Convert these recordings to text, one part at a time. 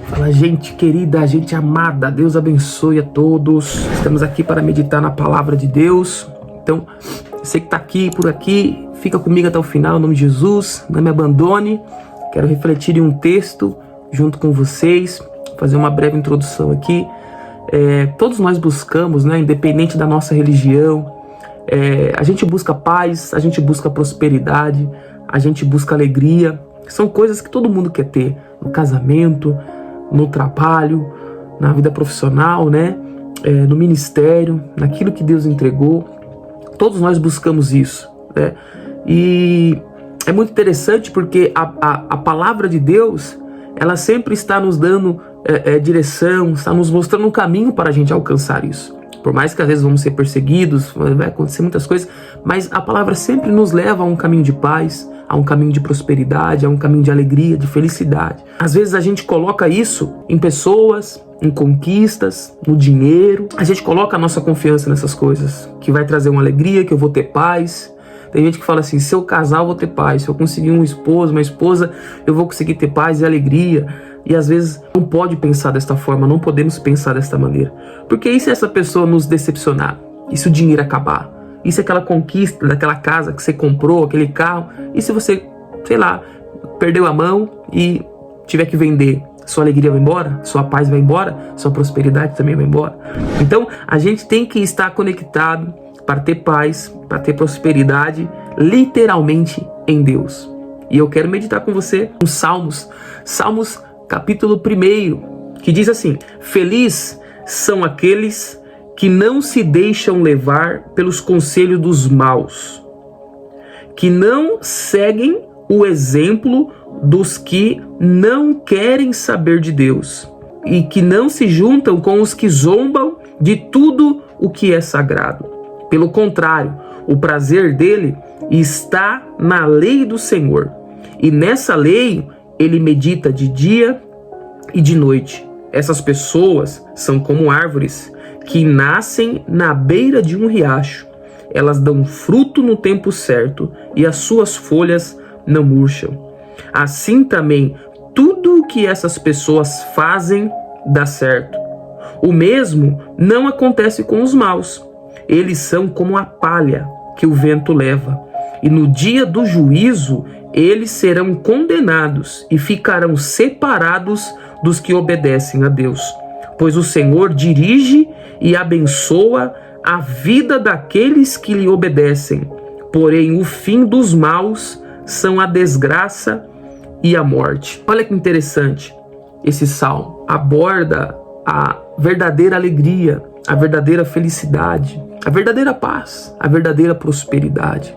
Fala, gente querida, gente amada, Deus abençoe a todos. Estamos aqui para meditar na palavra de Deus. Então, você que está aqui, por aqui, fica comigo até o final, em nome de Jesus, não me abandone. Quero refletir em um texto junto com vocês, fazer uma breve introdução aqui. Todos nós buscamos, né, independente da nossa religião, a gente busca paz, a gente busca prosperidade, a gente busca alegria. São coisas que todo mundo quer ter no casamento, no trabalho, na vida profissional, né? No ministério, naquilo que Deus entregou. Todos nós buscamos isso, né? E é muito interessante porque a palavra de Deus, ela sempre está nos dando direção, está nos mostrando um caminho para a gente alcançar isso. Por mais que às vezes vamos ser perseguidos, vai acontecer muitas coisas, mas a palavra sempre nos leva a um caminho de paz, a um caminho de prosperidade, a um caminho de alegria, de felicidade. Às vezes a gente coloca isso em pessoas, em conquistas, no dinheiro. A gente coloca a nossa confiança nessas coisas, que vai trazer uma alegria, que eu vou ter paz. Tem gente que fala assim, se eu casar eu vou ter paz, se eu conseguir um esposo, uma esposa, eu vou conseguir ter paz e alegria. E às vezes não pode pensar desta forma, não podemos pensar desta maneira. Porque e se essa pessoa nos decepcionar? E se o dinheiro acabar? E se aquela conquista daquela casa que você comprou, aquele carro? E se você, sei lá, perdeu a mão e tiver que vender? Sua alegria vai embora? Sua paz vai embora? Sua prosperidade também vai embora? Então a gente tem que estar conectado para ter paz, para ter prosperidade, literalmente em Deus. E eu quero meditar com você nos Salmos capítulo 1, que diz assim: Feliz são aqueles que não se deixam levar pelos conselhos dos maus, que não seguem o exemplo dos que não querem saber de Deus, e que não se juntam com os que zombam de tudo o que é sagrado. Pelo contrário, o prazer dele está na lei do Senhor, e nessa lei ele medita de dia e de noite. Essas pessoas são como árvores que nascem na beira de um riacho. Elas dão fruto no tempo certo e as suas folhas não murcham. Assim também, tudo o que essas pessoas fazem dá certo. O mesmo não acontece com os maus. Eles são como a palha que o vento leva. E no dia do juízo, eles serão condenados e ficarão separados dos que obedecem a Deus. Pois o Senhor dirige e abençoa a vida daqueles que lhe obedecem. Porém, o fim dos maus são a desgraça e a morte. Olha que interessante. Esse salmo aborda a verdadeira alegria, a verdadeira felicidade, a verdadeira paz, a verdadeira prosperidade.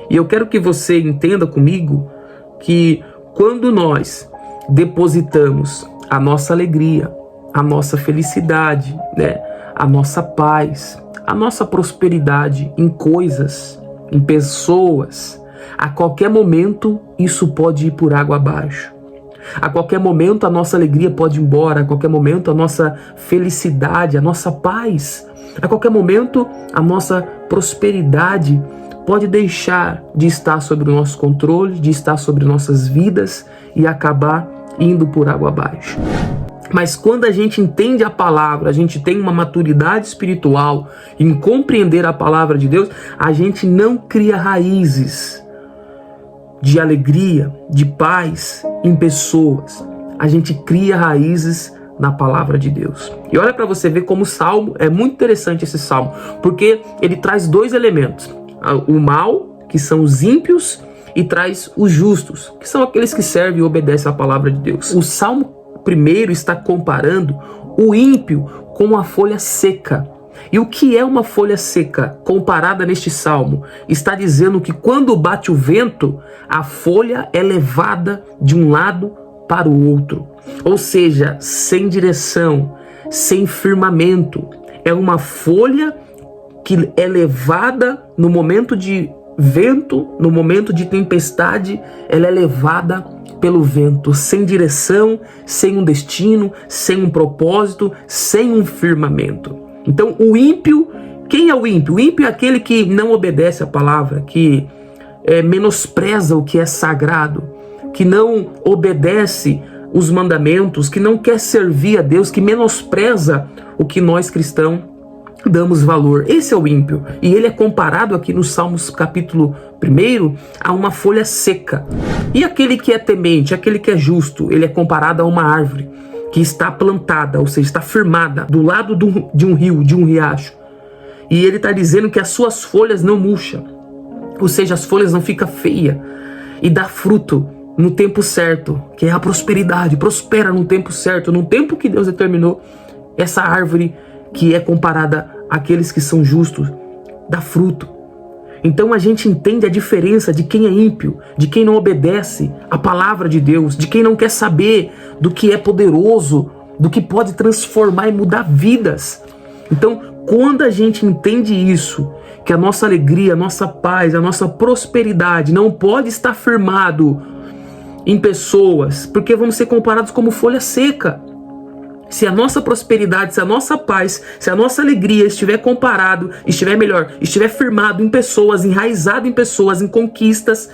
E eu quero que você entenda comigo que quando nós depositamos a nossa alegria, a nossa felicidade, né, a nossa paz, a nossa prosperidade em coisas, em pessoas, a qualquer momento isso pode ir por água abaixo. A qualquer momento a nossa alegria pode ir embora, a qualquer momento a nossa felicidade, a nossa paz, a qualquer momento a nossa prosperidade pode deixar de estar sob o nosso controle, de estar sobre nossas vidas e acabar indo por água abaixo. Mas quando a gente entende a palavra, a gente tem uma maturidade espiritual em compreender a palavra de Deus, a gente não cria raízes de alegria, de paz em pessoas. A gente cria raízes na palavra de Deus. E olha para você ver como o salmo, é muito interessante esse salmo, porque ele traz dois elementos. O mal, que são os ímpios, e traz os justos, que são aqueles que servem e obedecem à palavra de Deus. O Salmo 1 está comparando o ímpio com a folha seca. E o que é uma folha seca comparada neste salmo? Está dizendo que quando bate o vento, a folha é levada de um lado para o outro. Ou seja, sem direção, sem firmamento. É uma folha que é levada no momento de vento, no momento de tempestade, ela é levada pelo vento, sem direção, sem um destino, sem um propósito, sem um firmamento. Então o ímpio, quem é o ímpio? O ímpio é aquele que não obedece à palavra, que menospreza o que é sagrado, que não obedece os mandamentos, que não quer servir a Deus, que menospreza o que nós cristãos damos valor. Esse é o ímpio. E ele é comparado aqui no Salmos capítulo 1 a uma folha seca. E aquele que é temente, aquele que é justo, ele é comparado a uma árvore que está plantada, ou seja, está firmada do lado de um rio, de um riacho. E ele está dizendo que as suas folhas não murcham, ou seja, as folhas não ficam feias, e dá fruto no tempo certo, que é a prosperidade, prospera no tempo certo, no tempo que Deus determinou. Essa árvore que é comparada àqueles que são justos, dá fruto. Então a gente entende a diferença de quem é ímpio, de quem não obedece à palavra de Deus, de quem não quer saber do que é poderoso, do que pode transformar e mudar vidas. Então, quando a gente entende isso, que a nossa alegria, a nossa paz, a nossa prosperidade não pode estar firmado em pessoas, porque vamos ser comparados como folha seca. Se a nossa prosperidade, se a nossa paz, se a nossa alegria estiver estiver firmado em pessoas, enraizado em pessoas, em conquistas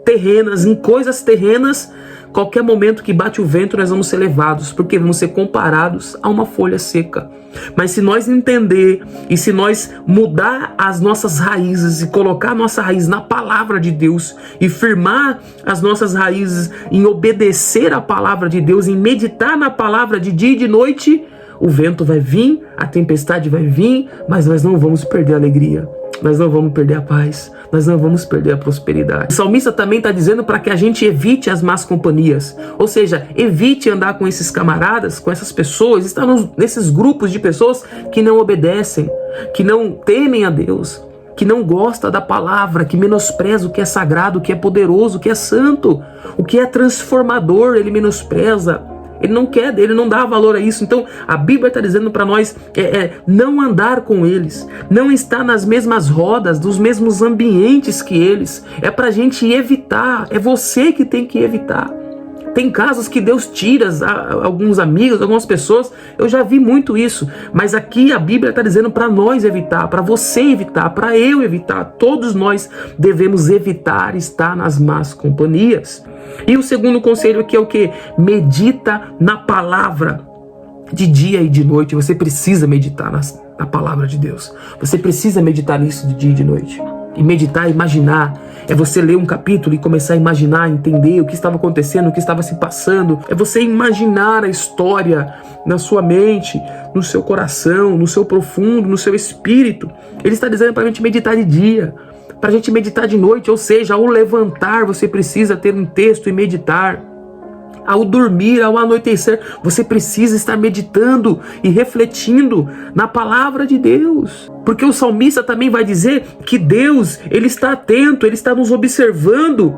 terrenas, em coisas terrenas, qualquer momento que bate o vento nós vamos ser levados, porque vamos ser comparados a uma folha seca. Mas se nós entender e se nós mudar as nossas raízes e colocar a nossa raiz na palavra de Deus e firmar as nossas raízes em obedecer a palavra de Deus, em meditar na palavra de dia e de noite, o vento vai vir, a tempestade vai vir, mas nós não vamos perder a alegria. Nós não vamos perder a paz, nós não vamos perder a prosperidade. O salmista também está dizendo para que a gente evite as más companhias, ou seja, evite andar com esses camaradas, com essas pessoas, estar nesses grupos de pessoas que não obedecem, que não temem a Deus, que não gosta da palavra, que menospreza o que é sagrado, o que é poderoso, o que é santo, o que é transformador, ele menospreza. Ele não quer, ele não dá valor a isso. Então a Bíblia está dizendo para nós não andar com eles, não estar nas mesmas rodas, dos mesmos ambientes que eles. É para a gente evitar, é você que tem que evitar. Tem casos que Deus tira alguns amigos, algumas pessoas, eu já vi muito isso, mas aqui a Bíblia está dizendo para nós evitar, para você evitar, para eu evitar, todos nós devemos evitar estar nas más companhias. E o segundo conselho aqui é o que? Medita na palavra de dia e de noite. Você precisa meditar na palavra de Deus, você precisa meditar nisso de dia e de noite. E meditar, imaginar, é você ler um capítulo e começar a imaginar, entender o que estava acontecendo, o que estava se passando. É você imaginar a história na sua mente, no seu coração, no seu profundo, no seu espírito. Ele está dizendo para a gente meditar de dia, para a gente meditar de noite, ou seja, ao levantar você precisa ter um texto e meditar. Ao dormir, ao anoitecer, você precisa estar meditando e refletindo na palavra de Deus. Porque o salmista também vai dizer que Deus, ele está atento, ele está nos observando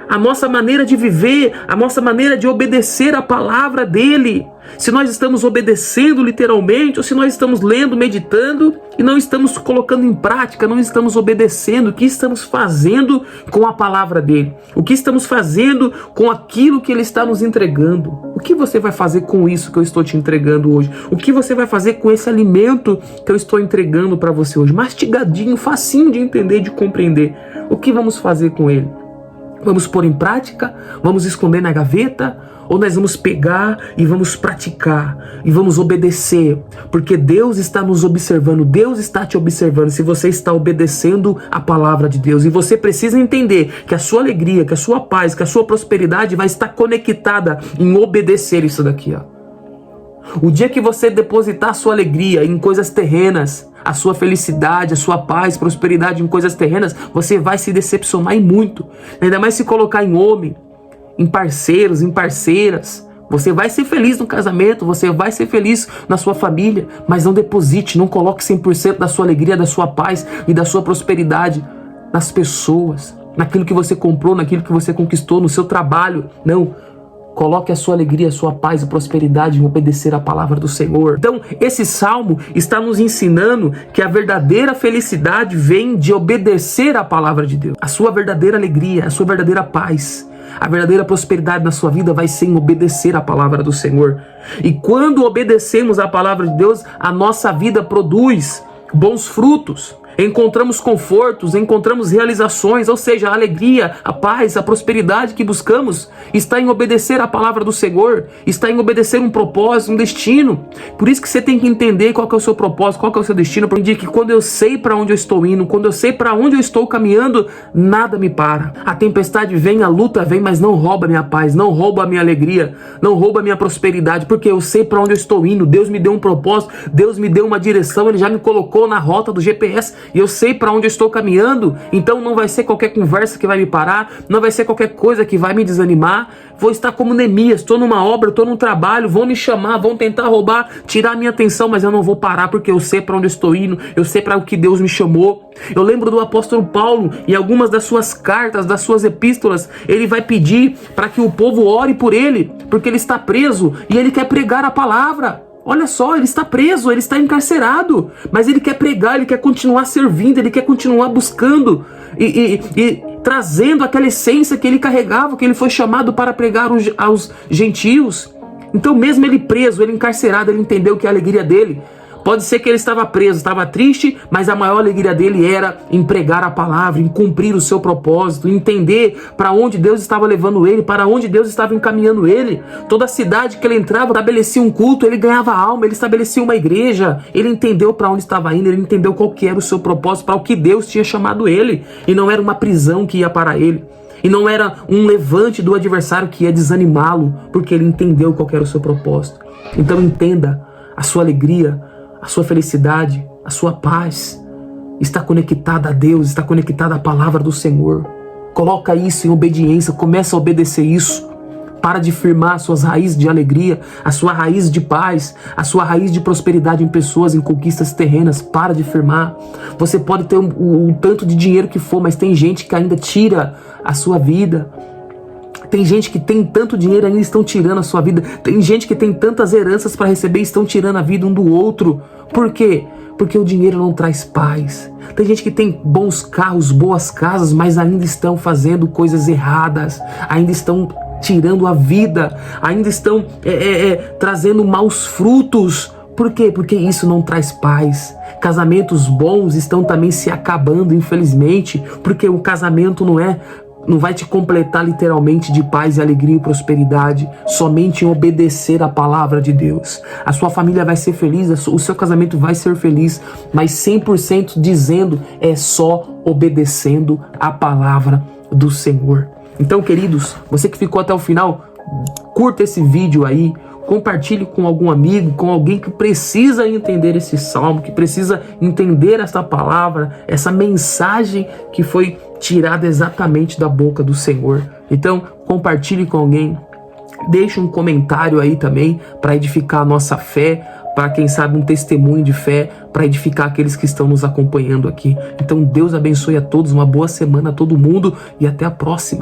a nossa maneira de viver, a nossa maneira de obedecer a palavra dele. Se nós estamos obedecendo literalmente, ou se nós estamos lendo, meditando e não estamos colocando em prática, não estamos obedecendo, o que estamos fazendo com a palavra dele? O que estamos fazendo com aquilo que ele está nos entregando? O que você vai fazer com isso que eu estou te entregando hoje? O que você vai fazer com esse alimento que eu estou entregando para você hoje? Mastigadinho, facinho de entender, de compreender. O que vamos fazer com ele? Vamos pôr em prática? Vamos esconder na gaveta? Ou nós vamos pegar e vamos praticar e vamos obedecer? Porque Deus está nos observando, Deus está te observando se você está obedecendo a palavra de Deus. E você precisa entender que a sua alegria, que a sua paz, que a sua prosperidade vai estar conectada em obedecer isso daqui, ó. O dia que você depositar a sua alegria em coisas terrenas, a sua felicidade, a sua paz, prosperidade em coisas terrenas, você vai se decepcionar e muito. Ainda mais se colocar em homem, em parceiros, em parceiras. Você vai ser feliz no casamento, você vai ser feliz na sua família, mas não deposite, não coloque 100% da sua alegria, da sua paz e da sua prosperidade nas pessoas, naquilo que você comprou, naquilo que você conquistou, no seu trabalho. Não. Coloque a sua alegria, a sua paz e prosperidade em obedecer a palavra do Senhor. Então, esse salmo está nos ensinando que a verdadeira felicidade vem de obedecer a palavra de Deus. A sua verdadeira alegria, a sua verdadeira paz, a verdadeira prosperidade na sua vida vai ser em obedecer a palavra do Senhor. E quando obedecemos a palavra de Deus, a nossa vida produz bons frutos. encontramos confortos, encontramos realizações, ou seja, a alegria, a paz, a prosperidade que buscamos está em obedecer a palavra do Senhor, está em obedecer um propósito, um destino. Por isso que você tem que entender qual que é o seu propósito, qual que é o seu destino, porque que quando eu sei para onde eu estou indo, quando eu sei para onde eu estou caminhando, nada me para. A tempestade vem, a luta vem, mas não rouba a minha paz, não rouba a minha alegria, não rouba a minha prosperidade, porque eu sei para onde eu estou indo. Deus me deu um propósito, Deus me deu uma direção, Ele já me colocou na rota do GPS e eu sei para onde eu estou caminhando. Então não vai ser qualquer conversa que vai me parar, não vai ser qualquer coisa que vai me desanimar. Vou estar como Neemias, estou numa obra, estou num trabalho, vão me chamar, vão tentar roubar, tirar a minha atenção, mas eu não vou parar porque eu sei para onde eu estou indo, eu sei para o que Deus me chamou. Eu lembro do apóstolo Paulo, em algumas das suas cartas, das suas epístolas, ele vai pedir para que o povo ore por ele, porque ele está preso e ele quer pregar a palavra. Olha só, ele está preso, ele está encarcerado, mas ele quer pregar, ele quer continuar servindo, ele quer continuar buscando e trazendo aquela essência que ele carregava, que ele foi chamado para pregar aos gentios. Então mesmo ele preso, ele encarcerado, ele entendeu que a alegria dele, pode ser que ele estava preso, estava triste, mas a maior alegria dele era em pregar a palavra, em cumprir o seu propósito, entender para onde Deus estava levando ele, para onde Deus estava encaminhando ele. Toda cidade que ele entrava, estabelecia um culto, ele ganhava alma, ele estabelecia uma igreja, ele entendeu para onde estava indo, ele entendeu qual que era o seu propósito, para o que Deus tinha chamado ele, e não era uma prisão que ia para ele. E não era um levante do adversário que ia desanimá-lo, porque ele entendeu qual que era o seu propósito. Então entenda, a sua alegria, a sua felicidade, a sua paz está conectada a Deus, está conectada à palavra do Senhor. Coloca isso em obediência, começa a obedecer isso. Para de firmar as suas raízes de alegria, a sua raiz de paz, a sua raiz de prosperidade em pessoas, em conquistas terrenas. Para de firmar. Você pode ter o tanto de dinheiro que for, mas tem gente que ainda tira a sua vida. Tem gente que tem tanto dinheiro e ainda estão tirando a sua vida. Tem gente que tem tantas heranças para receber e estão tirando a vida um do outro. Por quê? Porque o dinheiro não traz paz. Tem gente que tem bons carros, boas casas, mas ainda estão fazendo coisas erradas. Ainda estão tirando a vida. Ainda estão trazendo maus frutos. Por quê? Porque isso não traz paz. Casamentos bons estão também se acabando, infelizmente. Porque o casamento não vai te completar literalmente de paz e alegria e prosperidade somente em obedecer a palavra de Deus. A sua família vai ser feliz, o seu casamento vai ser feliz, mas 100% dizendo é só obedecendo a palavra do Senhor. Então, queridos, você que ficou até o final, curta esse vídeo aí, compartilhe com algum amigo, com alguém que precisa entender esse salmo, que precisa entender essa palavra, essa mensagem que foi tirada exatamente da boca do Senhor. Então, compartilhe com alguém, deixe um comentário aí também para edificar a nossa fé, para quem sabe um testemunho de fé, para edificar aqueles que estão nos acompanhando aqui. Então, Deus abençoe a todos, uma boa semana a todo mundo e até a próxima.